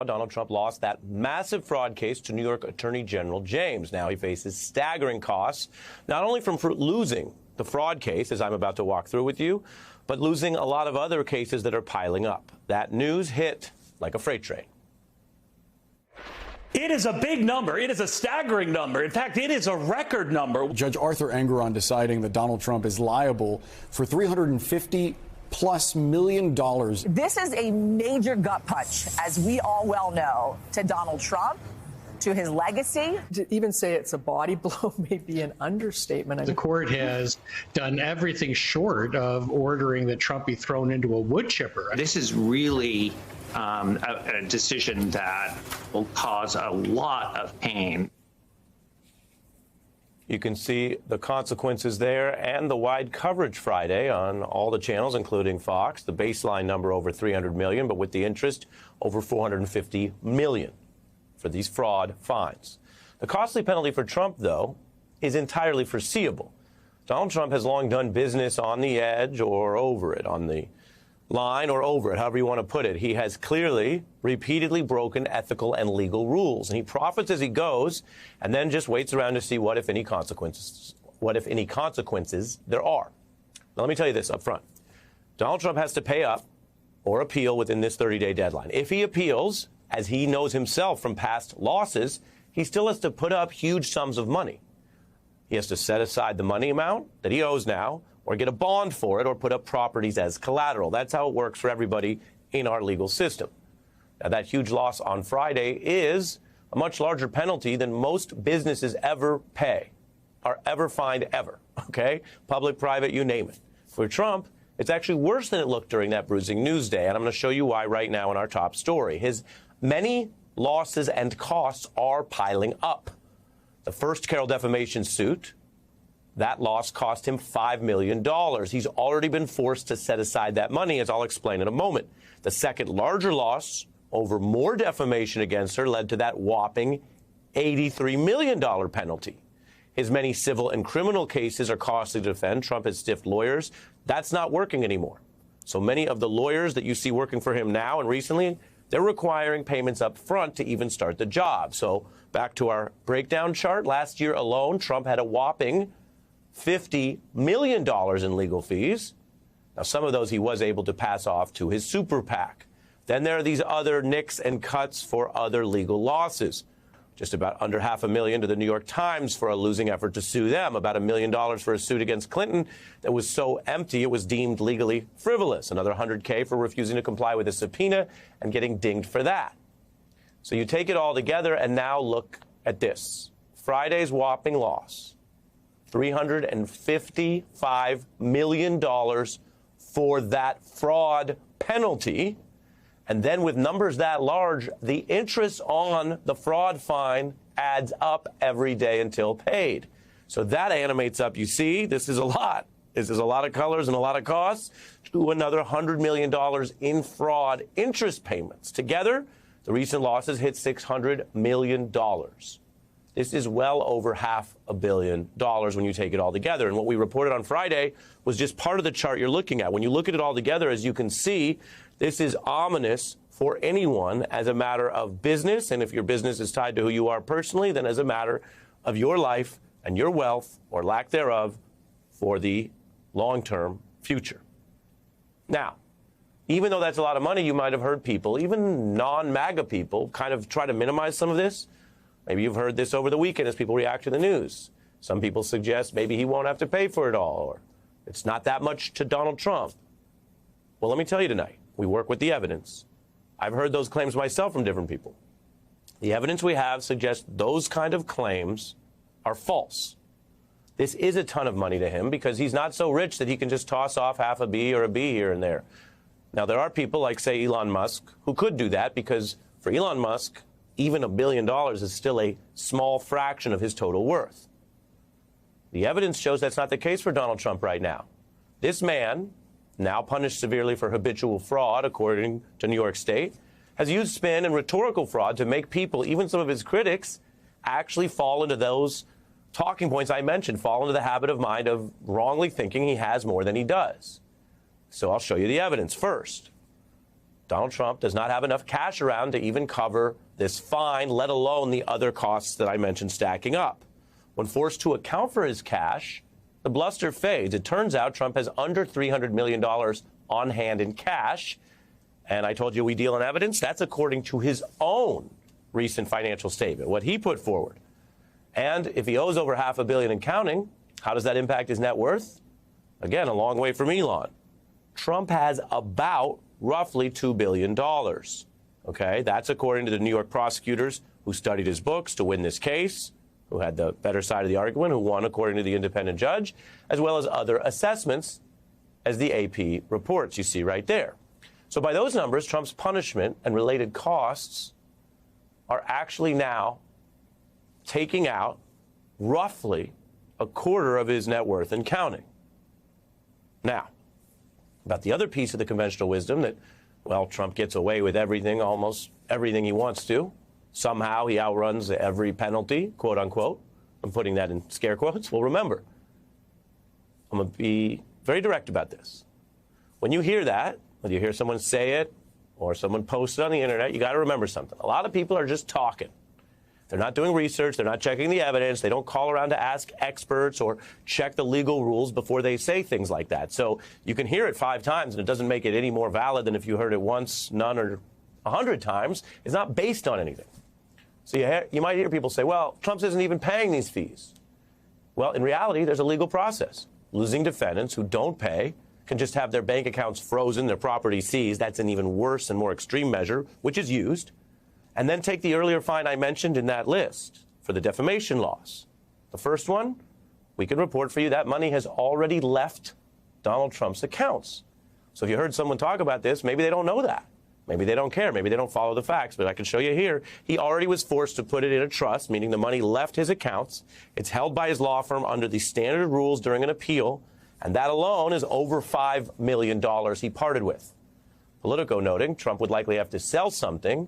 Donald Trump lost that massive fraud case to New York Attorney General James. Now he faces staggering costs, not only from losing the fraud case, as I'm about to walk through with you, but losing a lot of other cases that are piling up. That news hit like a freight train. It is a big number. It is a staggering number. In fact, it is a record number. Judge Arthur Engoron deciding that Donald Trump is liable for $350+ million. This is a major gut punch, as we all well know, to Donald Trump, to his legacy. To even say it's a body blow may be an understatement. The court has done everything short of ordering that Trump be thrown into a wood chipper. This is really a decision that will cause a lot of pain. You can see the consequences there and the wide coverage Friday on all the channels, including Fox. The baseline number over 300 million, but with the interest over 450 million for these fraud fines. The costly penalty for Trump, though, is entirely foreseeable. Donald Trump has long done business on the edge or over it, on the line or over it, however you want to put it. He has clearly, repeatedly broken ethical and legal rules, and he profits as he goes and then just waits around to see what, if any, consequences there are. Now, let me tell you this up front. Donald Trump has to pay up or appeal within this 30-day deadline. If he appeals, as he knows himself from past losses, he still has to put up huge sums of money. He has to set aside the money amount that he owes now, or get a bond for it, or put up properties as collateral. That's how it works for everybody in our legal system. Now, that huge loss on Friday is a much larger penalty than most businesses ever pay, or ever find ever, okay? Public, private, you name it. For Trump, it's actually worse than it looked during that bruising news day, and I'm going to show you why right now in our top story. His many losses and costs are piling up. The first Carroll defamation suit, that loss cost him $5 million. He's already been forced to set aside that money, as I'll explain in a moment. The second larger loss over more defamation against her led to that whopping $83 million penalty. His many civil and criminal cases are costly to defend. Trump has stiffed lawyers. That's not working anymore. So many of the lawyers that you see working for him now and recently, they're requiring payments up front to even start the job. So back to our breakdown chart. Last year alone, Trump had a whopping $50 million in legal fees. Now, some of those he was able to pass off to his super PAC. Then there are these other nicks and cuts for other legal losses. Just about under $500,000 to the New York Times for a losing effort to sue them. About $1 million for a suit against Clinton that was so empty it was deemed legally frivolous. Another $100K for refusing to comply with a subpoena and getting dinged for that. So you take it all together and now look at this. Friday's whopping loss. $355 million for that fraud penalty. And then with numbers that large, the interest on the fraud fine adds up every day until paid. So that animates up. You see, this is a lot. This is a lot of colors and a lot of costs to another $100 million in fraud interest payments. Together, the recent losses hit $600 million. This is well over $500 million when you take it all together. And what we reported on Friday was just part of the chart you're looking at. When you look at it all together, as you can see, this is ominous for anyone as a matter of business. And if your business is tied to who you are personally, then as a matter of your life and your wealth, or lack thereof, for the long-term future. Now, even though that's a lot of money, you might have heard people, even non-MAGA people, kind of try to minimize some of this. Maybe you've heard this over the weekend as people react to the news. Some people suggest maybe he won't have to pay for it all, or it's not that much to Donald Trump. Well, let me tell you tonight, we work with the evidence. I've heard those claims myself from different people. The evidence we have suggests those kind of claims are false. This is a ton of money to him because he's not so rich that he can just toss off half a B or a B here and there. Now, there are people like, say, Elon Musk, who could do that because for Elon Musk, even $1 billion is still a small fraction of his total worth. The evidence shows that's not the case for Donald Trump right now. This man, now punished severely for habitual fraud, according to New York State, has used spin and rhetorical fraud to make people, even some of his critics, actually fall into those talking points I mentioned, fall into the habit of mind of wrongly thinking he has more than he does. So I'll show you the evidence first. Donald Trump does not have enough cash around to even cover this fine, let alone the other costs that I mentioned stacking up. When forced to account for his cash, the bluster fades. It turns out Trump has under $300 million on hand in cash. And I told you we deal in evidence. That's according to his own recent financial statement, what he put forward. And if he owes over $500 million and counting, how does that impact his net worth? Again, a long way from Elon. Trump has about roughly $2 billion. Okay, that's according to the New York prosecutors who studied his books to win this case, who had the better side of the argument, who won according to the independent judge, as well as other assessments, as the AP reports you see right there. So by those numbers, Trump's punishment and related costs are actually now taking out roughly a quarter of his net worth and counting. Now, about the other piece of the conventional wisdom that, well, Trump gets away with everything, almost everything he wants to. Somehow he outruns every penalty, quote unquote. I'm putting that in scare quotes. Well, remember, I'm going to be very direct about this. When you hear that, whether you hear someone say it or someone post it on the internet, you got to remember something. A lot of people are just talking. They're not doing research. They're not checking the evidence. They don't call around to ask experts or check the legal rules before they say things like that. So you can hear it 5 times, and it doesn't make it any more valid than if you heard it once, none, or 100 times. It's not based on anything. So you might hear people say, well, Trump isn't even paying these fees. Well, in reality, there's a legal process. Losing defendants who don't pay can just have their bank accounts frozen, their property seized. That's an even worse and more extreme measure, which is used. And then take the earlier fine I mentioned in that list for the defamation loss. The first one, we can report for you that money has already left Donald Trump's accounts. So if you heard someone talk about this, maybe they don't know that. Maybe they don't care. Maybe they don't follow the facts. But I can show you here. He already was forced to put it in a trust, meaning the money left his accounts. It's held by his law firm under the standard rules during an appeal. And that alone is over $5 million he parted with. Politico noting Trump would likely have to sell something,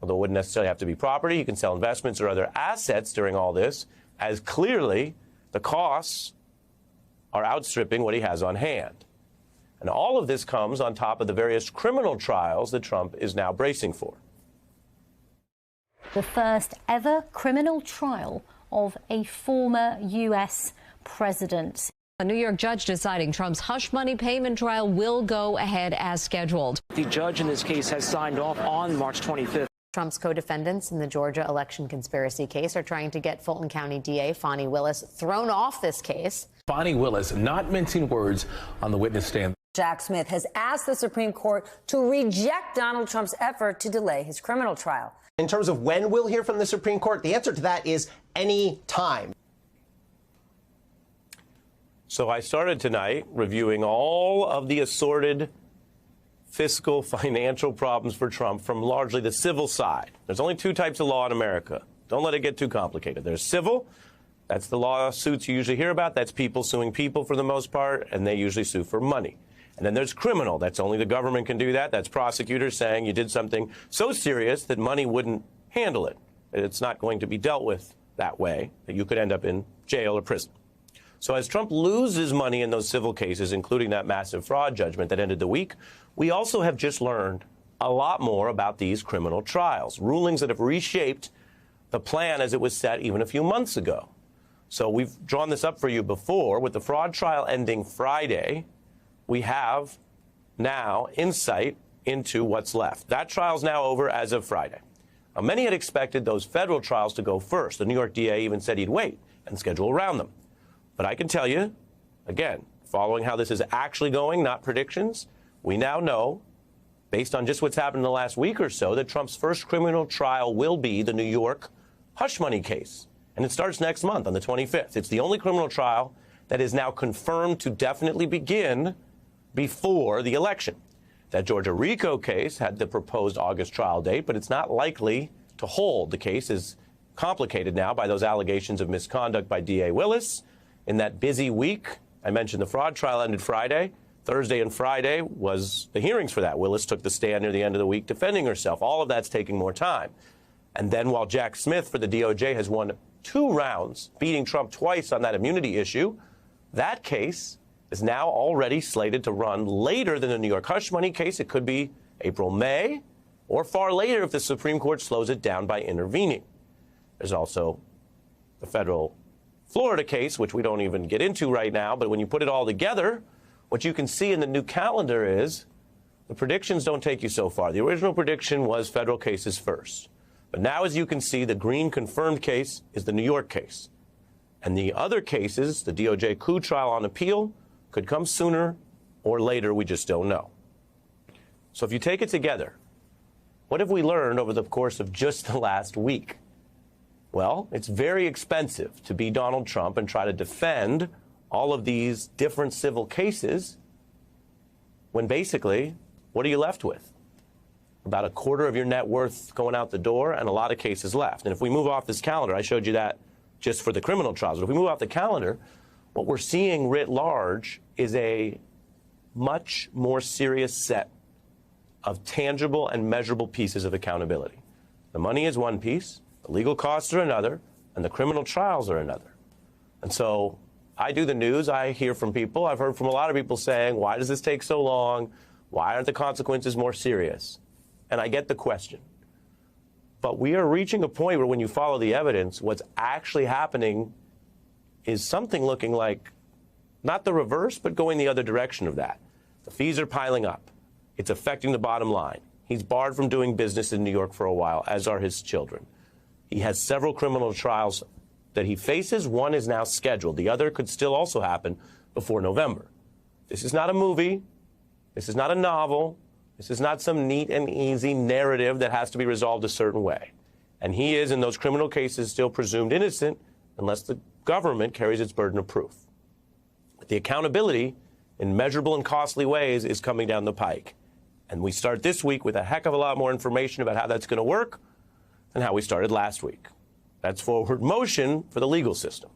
although it wouldn't necessarily have to be property. He can sell investments or other assets during all this, as clearly the costs are outstripping what he has on hand. And all of this comes on top of the various criminal trials that Trump is now bracing for. The first ever criminal trial of a former U.S. president. A New York judge deciding Trump's hush money payment trial will go ahead as scheduled. The judge in this case has signed off on March 25th. Trump's co-defendants in the Georgia election conspiracy case are trying to get Fulton County DA Fani Willis thrown off this case. Fani Willis not mincing words on the witness stand. Jack Smith has asked the Supreme Court to reject Donald Trump's effort to delay his criminal trial. In terms of when we'll hear from the Supreme Court, the answer to that is any time. So I started tonight reviewing all of the assorted fiscal, financial problems for Trump from largely the civil side. There's only 2 types of law in America. Don't let it get too complicated. There's civil. That's the lawsuits you usually hear about. That's people suing people for the most part, and they usually sue for money. And then there's criminal. That's only the government can do that. That's prosecutors saying you did something so serious that money wouldn't handle it. It's not going to be dealt with that way, that you could end up in jail or prison. So as Trump loses money in those civil cases, including that massive fraud judgment that ended the week, we also have just learned a lot more about these criminal trials, rulings that have reshaped the plan as it was set even a few months ago. So we've drawn this up for you before. With the fraud trial ending Friday, we have now insight into what's left. That trial's now over as of Friday. Now, many had expected those federal trials to go first. The New York DA even said he'd wait and schedule around them. But I can tell you, again, following how this is actually going, not predictions, we now know, based on just what's happened in the last week or so, that Trump's first criminal trial will be the New York hush money case. And it starts next month on the 25th. It's the only criminal trial that is now confirmed to definitely begin before the election. That Georgia RICO case had the proposed August trial date, but it's not likely to hold. The case is complicated now by those allegations of misconduct by DA Willis. In that busy week, I mentioned the fraud trial ended Friday. Thursday and Friday was the hearings for that. Willis took the stand near the end of the week defending herself. All of that's taking more time. And then while Jack Smith for the DOJ has won 2 rounds, beating Trump twice on that immunity issue, that case is now already slated to run later than the New York hush money case. It could be April, May, or far later if the Supreme Court slows it down by intervening. There's also the federal Florida case, which we don't even get into right now, but when you put it all together, what you can see in the new calendar is the predictions don't take you so far. The original prediction was federal cases first. But now, as you can see, the green confirmed case is the New York case. And the other cases, the DOJ coup trial on appeal, could come sooner or later. We just don't know. So if you take it together, what have we learned over the course of just the last week? Well, it's very expensive to be Donald Trump and try to defend all of these different civil cases when basically, what are you left with? About a quarter of your net worth going out the door and a lot of cases left. And if we move off this calendar, I showed you that just for the criminal trials. But if we move off the calendar, what we're seeing writ large is a much more serious set of tangible and measurable pieces of accountability. The money is one piece, the legal costs are another, and the criminal trials are another. And so I do the news. I hear from people. I've heard from a lot of people saying, why does this take so long? Why aren't the consequences more serious? And I get the question. But we are reaching a point where when you follow the evidence, what's actually happening is something looking like not the reverse, but going the other direction of that. The fees are piling up. It's affecting the bottom line. He's barred from doing business in New York for a while, as are his children. He has several criminal trials that he faces. One is now scheduled. The other could still also happen before November. This is not a movie. This is not a novel. This is not some neat and easy narrative that has to be resolved a certain way. And he is, in those criminal cases, still presumed innocent unless the government carries its burden of proof. But the accountability in measurable and costly ways is coming down the pike. And we start this week with a heck of a lot more information about how that's going to work than how we started last week. That's forward motion for the legal system.